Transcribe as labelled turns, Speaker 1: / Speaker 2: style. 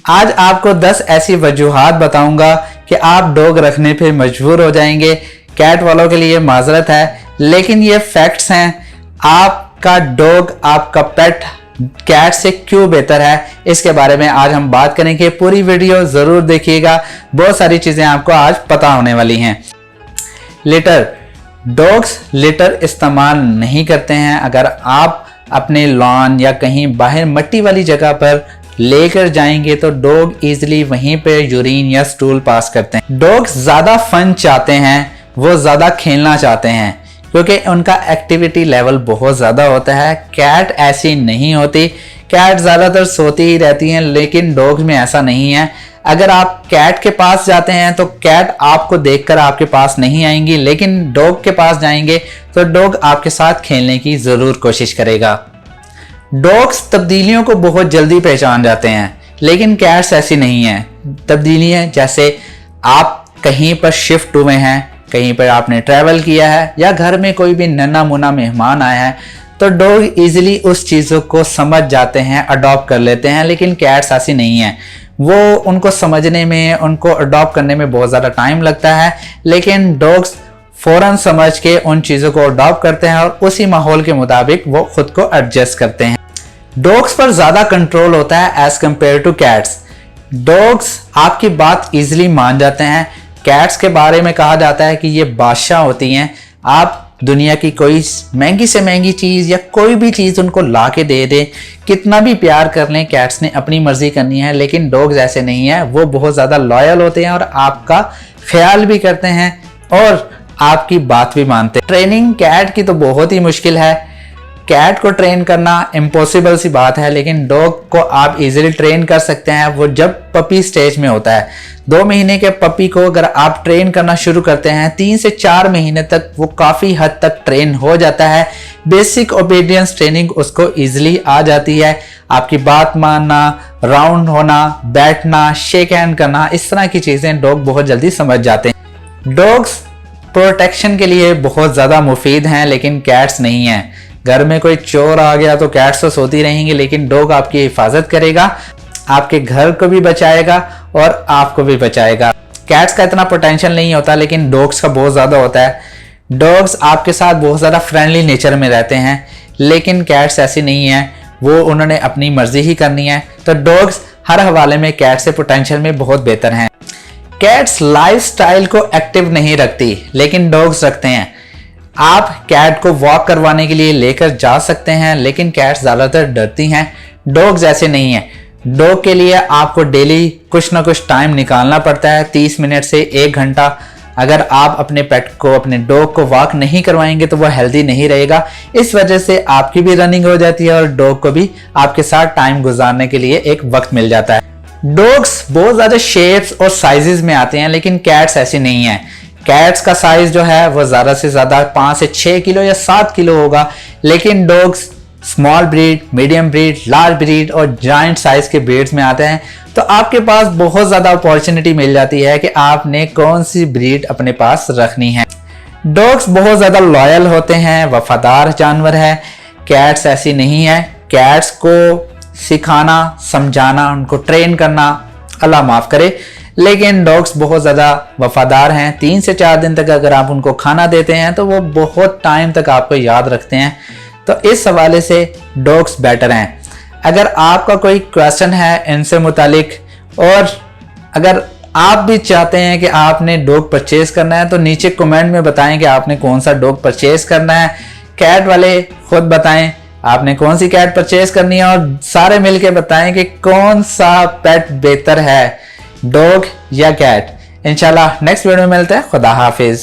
Speaker 1: आज आपको 10 ऐसी वजूहात बताऊंगा कि आप डॉग रखने पे मजबूर हो जाएंगे। कैट वालों के लिए माजरत है, लेकिन ये फैक्ट्स हैं। आपका डॉग, आपका पेट कैट से क्यों बेहतर है, इसके बारे में आज हम बात करेंगे। पूरी वीडियो जरूर देखिएगा, बहुत सारी चीजें आपको आज पता होने वाली हैं। लिटर, डॉग्स लिटर इस्तेमाल नहीं करते हैं। अगर आप अपने लॉन या कहीं बाहर मिट्टी वाली जगह पर लेकर जाएंगे तो डॉग इजीली वहीं पे यूरिन या स्टूल पास करते हैं। डॉग्स ज्यादा फन चाहते हैं, वो ज्यादा खेलना चाहते हैं क्योंकि उनका एक्टिविटी लेवल बहुत ज्यादा होता है। कैट ऐसी नहीं होती, कैट ज्यादातर सोती ही रहती हैं, लेकिन डॉग्स में ऐसा नहीं है। अगर आप कैट के पास जाते हैं तो कैट आपको देखकर आपके पास नहीं आएंगी, लेकिन डॉग के पास जाएंगे तो डॉग आपके साथ खेलने की जरूर कोशिश करेगा। डॉग्स तब्दीलियों को बहुत जल्दी पहचान जाते हैं, लेकिन कैट्स ऐसी नहीं है। तब्दीलियां जैसे आप कहीं पर शिफ्ट हुए हैं, कहीं पर आपने ट्रैवल किया है या घर में कोई भी नन्हा मुन्ना मेहमान आया है तो डॉग इजीली उस चीज़ों को समझ जाते हैं, अडॉप्ट कर लेते हैं। लेकिन कैट्स ऐसी नहीं है, वो उनको समझने में, उनको अडॉप्ट करने में बहुत ज़्यादा टाइम लगता है, लेकिन डॉग्स फौरन समझ के उन चीज़ों को अडॉप्ट करते हैं और उसी माहौल के मुताबिक वो खुद को एडजस्ट करते हैं। डॉग्स पर ज़्यादा कंट्रोल होता है as compare to cats. Dogs आपकी बात इजीली मान जाते हैं। कैट्स के बारे में कहा जाता है कि ये बादशाह होती हैं। आप दुनिया की कोई महंगी से महंगी चीज़ या कोई भी चीज़ उनको ला के दे दें, कितना भी प्यार कर लें, कैट्स ने अपनी मर्जी करनी है। लेकिन डॉग्स ऐसे नहीं है, वो बहुत ज़्यादा लॉयल होते हैं और आपका ख्याल भी करते हैं और आपकी बात भी मानते हैं। ट्रेनिंग कैट की तो बहुत ही मुश्किल है। कैट को ट्रेन करना इम्पॉसिबल सी बात है, लेकिन डॉग को आप इजीली ट्रेन कर सकते हैं। वो जब पपी स्टेज में होता है, 2 महीने के पपी को अगर आप ट्रेन करना शुरू करते हैं, 3 से 4 महीने तक वो काफ़ी हद तक ट्रेन हो जाता है। बेसिक ओबीडियंस ट्रेनिंग उसको इजीली आ जाती है। आपकी बात मानना, राउंड होना, बैठना, शेक हैंड करना, इस तरह की चीज़ें डॉग बहुत जल्दी समझ जाते हैं। डॉग्स प्रोटेक्शन के लिए बहुत ज़्यादा मुफीद हैं, लेकिन कैट्स नहीं हैं। घर में कोई चोर आ गया तो कैट्स तो सोती रहेंगी, लेकिन डॉग आपकी हिफाजत करेगा, आपके घर को भी बचाएगा और आपको भी बचाएगा। कैट्स का इतना पोटेंशियल नहीं होता, लेकिन डॉग्स का बहुत ज़्यादा होता है। डॉग्स आपके साथ बहुत ज़्यादा फ्रेंडली नेचर में रहते हैं, लेकिन कैट्स ऐसी नहीं है, वो उन्होंने अपनी मर्जी ही करनी है। तो डॉग्स हर हवाले में कैट से पोटेंशियल में बहुत बेहतर हैं। कैट्स लाइफस्टाइल को एक्टिव नहीं रखती, लेकिन डॉग्स रखते हैं। आप कैट को वॉक करवाने के लिए लेकर जा सकते हैं, लेकिन कैट्स ज़्यादातर डरती हैं। डॉग्स ऐसे नहीं हैं। डॉग के लिए आपको डेली कुछ ना कुछ टाइम निकालना पड़ता है, 30 मिनट से 1 घंटा। अगर आप अपने पेट को, अपने डॉग को वॉक नहीं करवाएंगे तो वह हेल्दी नहीं रहेगा। इस वजह से आपकी भी रनिंग हो जाती है और डॉग को भी आपके साथ टाइम गुजारने के लिए एक वक्त मिल जाता है। डॉग्स बहुत ज़्यादा शेप्स और साइजेस में आते हैं, लेकिन कैट्स ऐसी नहीं है। कैट्स का साइज जो है वो ज़्यादा से ज़्यादा 5 से 6 किलो या 7 किलो होगा, लेकिन dogs small breed, medium breed, large breed और जायंट साइज के ब्रीड्स में आते हैं। तो आपके पास बहुत ज़्यादा अपॉर्चुनिटी मिल जाती है कि आपने कौन सी ब्रीड अपने पास रखनी है। डॉग्स बहुत ज़्यादा लॉयल होते हैं, वफादार जानवर है। कैट्स ऐसी नहीं है। कैट्स को सिखाना, समझाना, उनको ट्रेन करना अल्लाह माफ़ करे, लेकिन डॉग्स बहुत ज़्यादा वफादार हैं। 3 से 4 दिन तक अगर आप उनको खाना देते हैं तो वो बहुत टाइम तक आपको याद रखते हैं। तो इस हवाले से डॉग्स बेटर हैं। अगर आपका कोई क्वेश्चन है इनसे मुतालिक, और अगर आप भी चाहते हैं कि आपने डॉग परचेज करना है, तो नीचे कमेंट में बताएं कि आपने कौन सा डॉग परचेज करना है। कैट वाले खुद बताएं आपने कौन सी कैट परचेज करनी है, और सारे मिलके बताएं कि कौन सा पेट बेहतर है, डॉग या कैट। इंशाल्लाह नेक्स्ट वीडियो में मिलते हैं। खुदा हाफिज।